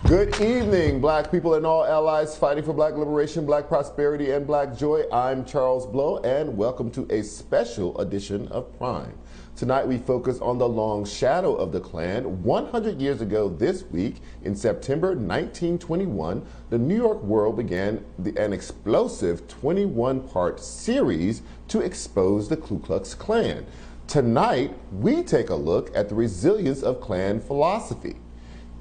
Good evening, black people and all allies fighting for black liberation, black prosperity, and black joy. I'm Charles Blow, and welcome to a special edition of Prime. Tonight we focus on the long shadow of the Klan. 100 years ago this week, in September 1921, the New York World began an explosive 21-part series to expose the Ku Klux Klan. Tonight, we take a look at the resilience of Klan philosophy,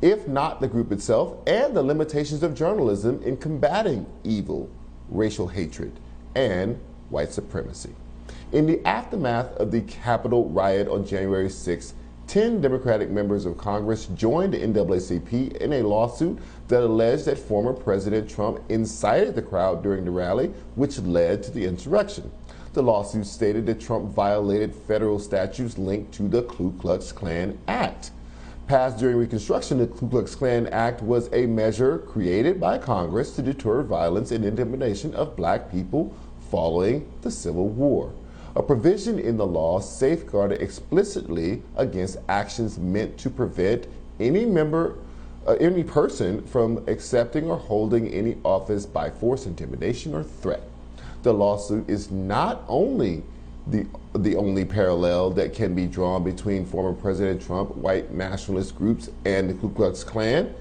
if not the group itself, and the limitations of journalism in combating evil, racial hatred, and white supremacy. In the aftermath of the Capitol riot on January 6, 10 Democratic members of Congress joined the NAACP in a lawsuit that alleged that former President Trump incited the crowd during the rally, which led to the insurrection. The lawsuit stated that Trump violated federal statutes linked to the Ku Klux Klan Act. Passed during Reconstruction, the Ku Klux Klan Act was a measure created by Congress to deter violence and intimidation of black people following the Civil War. A provision in the law safeguarded explicitly against actions meant to prevent any person from accepting or holding any office by force, intimidation, or threat. The lawsuit is not only the only parallel that can be drawn between former President Trump, white nationalist groups, and the Ku Klux Klan.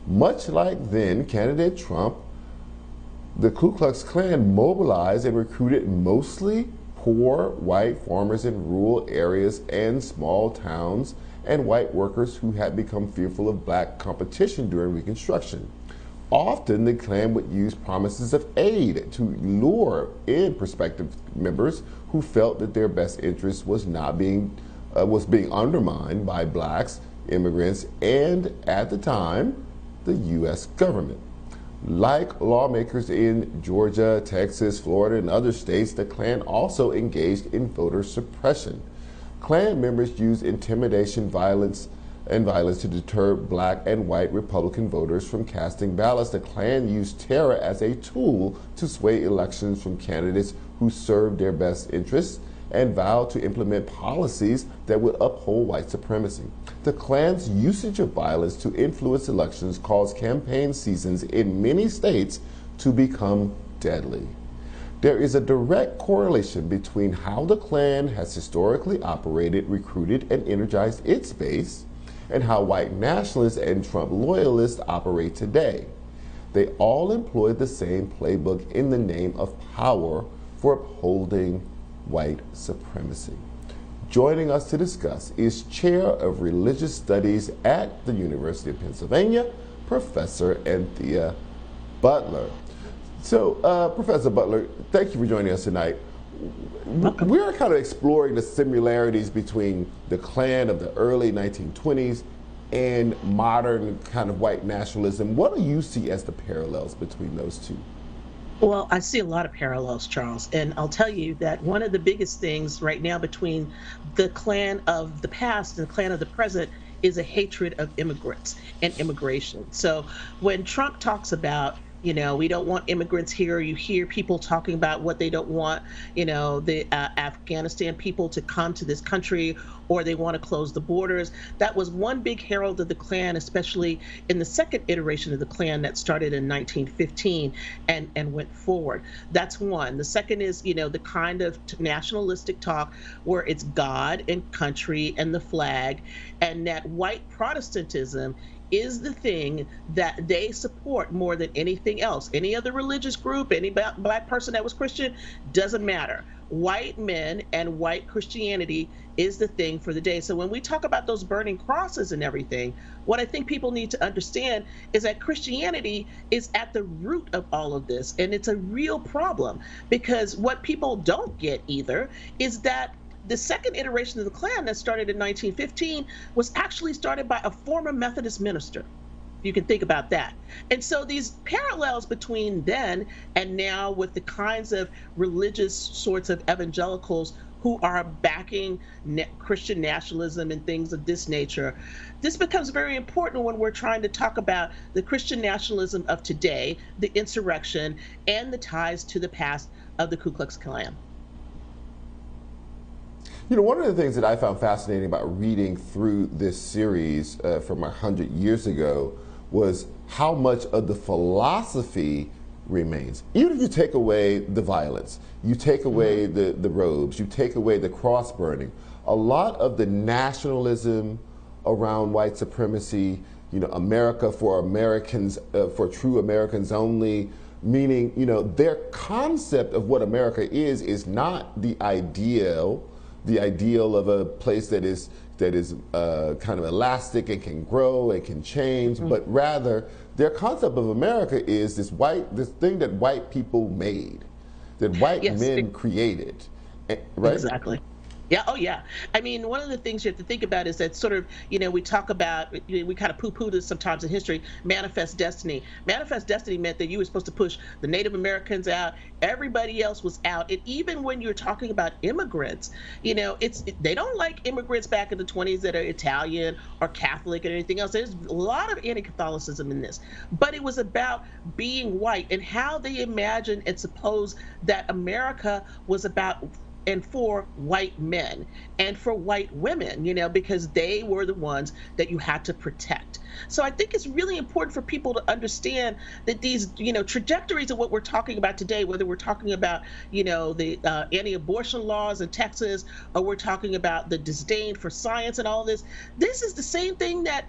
Much like then candidate Trump, the Ku Klux Klan mobilized and recruited mostly poor white farmers in rural areas and small towns, and white workers who had become fearful of black competition during Reconstruction. Often, the Klan would use promises of aid to lure in prospective members who felt that their best interest was being undermined by blacks, immigrants, and at the time, the U.S. government. Like lawmakers in Georgia, Texas, Florida, and other states, the Klan also engaged in voter suppression. Klan members used intimidation, violence to deter black and white Republican voters from casting ballots. The Klan used terror as a tool to sway elections from candidates who served their best interests and vowed to implement policies that would uphold white supremacy. The Klan's usage of violence to influence elections caused campaign seasons in many states to become deadly. There is a direct correlation between how the Klan has historically operated, recruited, and energized its base, and how white nationalists and Trump loyalists operate today. They all employ the same playbook in the name of power for upholding white supremacy. Joining us to discuss is Chair of Religious Studies at the University of Pennsylvania, Professor Anthea Butler. So, Professor Butler, thank you for joining us tonight. We're kind of exploring the similarities between the Klan of the early 1920s and modern kind of white nationalism. What do you see as the parallels between those two? Well, I see a lot of parallels, Charles, and I'll tell you that one of the biggest things right now between the Klan of the past and the Klan of the present is a hatred of immigrants and immigration. So when Trump talks about, we don't want immigrants here, you hear people talking about what they don't want, the Afghanistan people to come to this country, or they want to close the borders. That was one big herald of the Klan, especially in the second iteration of the Klan that started in 1915 and went forward. That's one. The second is, the kind of nationalistic talk where it's God and country and the flag, and that white Protestantism is the thing that they support more than anything else. Any other religious group, any black person that was Christian, doesn't matter. White men and white Christianity is the thing for the day. So when we talk about those burning crosses and everything, what I think people need to understand is that Christianity is at the root of all of this. And it's a real problem, because what people don't get either is that the second iteration of the Klan that started in 1915 was actually started by a former Methodist minister. You can think about that. And so these parallels between then and now, with the kinds of religious sorts of evangelicals who are backing Christian nationalism and things of this nature, this becomes very important when we're trying to talk about the Christian nationalism of today, the insurrection, and the ties to the past of the Ku Klux Klan. One of the things that I found fascinating about reading through this series from 100 years ago was how much of the philosophy remains. Even if you take away the violence, you take away the robes, you take away the cross burning, a lot of the nationalism around white supremacy, America for Americans, for true Americans only, meaning, their concept of what America is not the ideal of a place that is kind of elastic and can grow and can change, but rather their concept of America is this thing that white people made, that white men created, right? Exactly. Yeah. Oh, yeah. I mean, one of the things you have to think about is that sort of, we talk about, we kind of poo-poo this sometimes in history, manifest destiny. Manifest destiny meant that you were supposed to push the Native Americans out, everybody else was out. And even when you're talking about immigrants, they don't like immigrants back in the 20s that are Italian or Catholic or anything else. There's a lot of anti-Catholicism in this. But it was about being white and how they imagined and supposed that America was about and for white men and for white women, because they were the ones that you had to protect. So I think it's really important for people to understand that these, trajectories of what we're talking about today, whether we're talking about, the anti-abortion laws in Texas, or we're talking about the disdain for science and all this is the same thing that,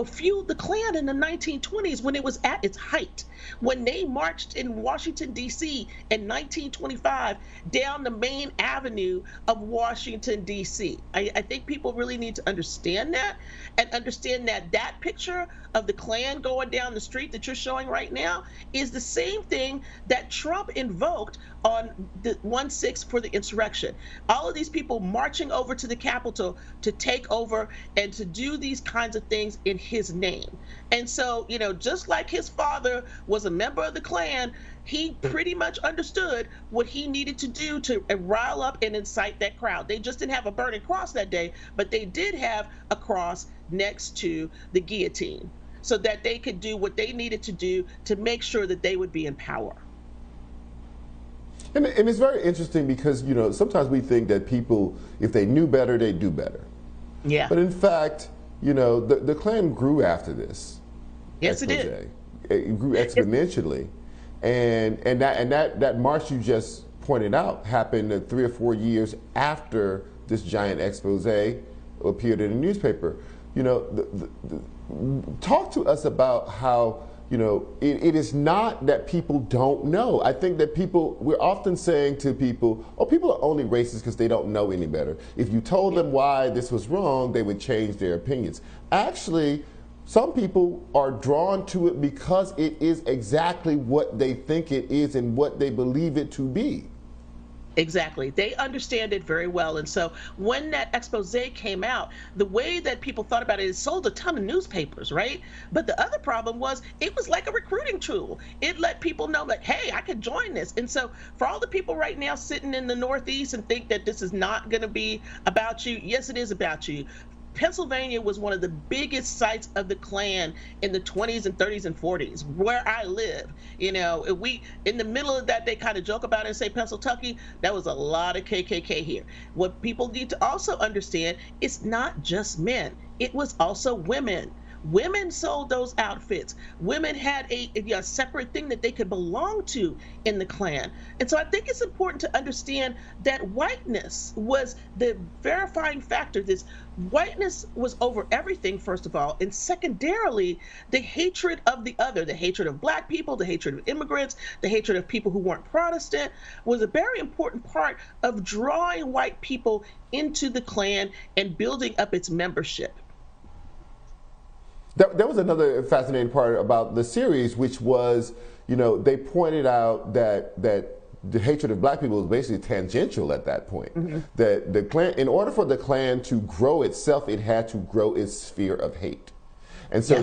fueled the Klan in the 1920s when it was at its height. When they marched in Washington, D.C. in 1925 down the main avenue of Washington, D.C. I think people really need to understand that and understand that that picture of the Klan going down the street that you're showing right now is the same thing that Trump invoked on the 1/6 for the insurrection. All of these people marching over to the Capitol to take over and to do these kinds of things in his name. And so, just like his father was a member of the Klan, he pretty much understood what he needed to do to rile up and incite that crowd. They just didn't have a burning cross that day, but they did have a cross next to the guillotine so that they could do what they needed to do to make sure that they would be in power. And it's very interesting because, sometimes we think that people, if they knew better, they'd do better. Yeah. But in fact, the Klan grew after this. Yes, expose. it did. It grew exponentially. And that march you just pointed out happened 3 or 4 years after this giant expose appeared in the newspaper. Talk to us about how, it is not that people don't know. I think that we're often saying to people, people are only racist because they don't know any better. If you told them why this was wrong, they would change their opinions. Actually, some people are drawn to it because it is exactly what they think it is and what they believe it to be. Exactly. They understand it very well. And so when that expose came out, the way that people thought about it sold a ton of newspapers, right? But the other problem was it was like a recruiting tool. It let people know that, hey, I could join this. And so for all the people right now sitting in the Northeast and think that this is not going to be about you, yes, it is about you. Pennsylvania was one of the biggest sites of the Klan in the 20s and 30s and 40s, where I live. We in the middle of that, they kind of joke about it and say Pennsylvania, that was a lot of KKK here. What people need to also understand, it's not just men, it was also women. Women sold those outfits. Women had a separate thing that they could belong to in the Klan. And so I think it's important to understand that whiteness was the verifying factor. This whiteness was over everything, first of all, and secondarily, the hatred of the other, the hatred of Black people, the hatred of immigrants, the hatred of people who weren't Protestant, was a very important part of drawing white people into the Klan and building up its membership. That was another fascinating part about the series, which was, they pointed out that the hatred of Black people was basically tangential at that point. Mm-hmm. That the Klan, in order for the Klan to grow itself, it had to grow its sphere of hate. And so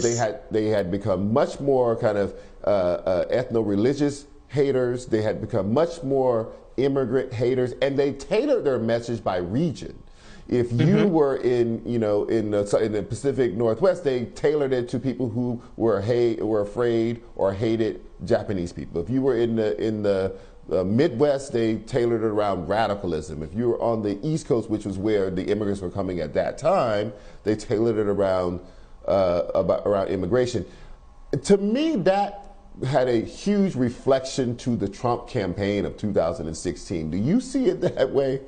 they had become much more kind of ethno-religious haters. They had become much more immigrant haters, and they tailored their message by region. If you were in the Pacific Northwest, they tailored it to people who were afraid or hated Japanese people. If you were in the Midwest, they tailored it around radicalism. If you were on the East Coast, which was where the immigrants were coming at that time, they tailored it around immigration. To me, that had a huge reflection to the Trump campaign of 2016. Do you see it that way?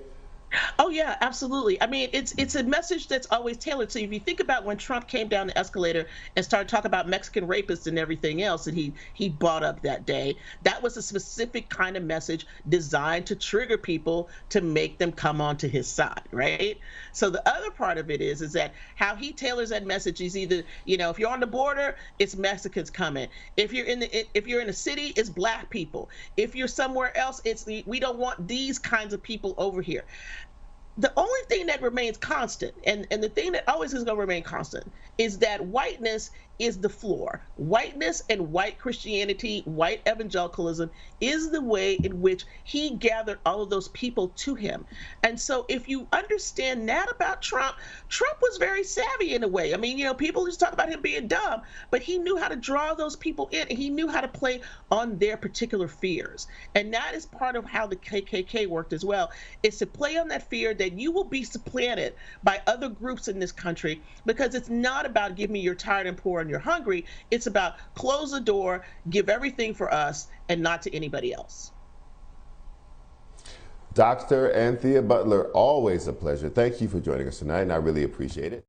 Oh yeah, absolutely. I mean, it's a message that's always tailored. So if you think about when Trump came down the escalator and started talking about Mexican rapists and everything else that he brought up that day, that was a specific kind of message designed to trigger people to make them come onto his side, right? So the other part of it is that how he tailors that message is either, if you're on the border, it's Mexicans coming. If you're in a city, it's black people. If you're somewhere else, we don't want these kinds of people over here. The only thing that remains constant, and the thing that always is going to remain constant, is that whiteness is the floor. Whiteness and white Christianity, white evangelicalism is the way in which he gathered all of those people to him. And so if you understand that about Trump, Trump was very savvy in a way. I mean, people just talk about him being dumb, but he knew how to draw those people in, and he knew how to play on their particular fears. And that is part of how the KKK worked as well, is to play on that fear that you will be supplanted by other groups in this country, because it's not about give me you're tired and poor and you're hungry. It's about close the door, give everything for us and not to anybody else. Dr. Anthea Butler, always a pleasure. Thank you for joining us tonight, and I really appreciate it.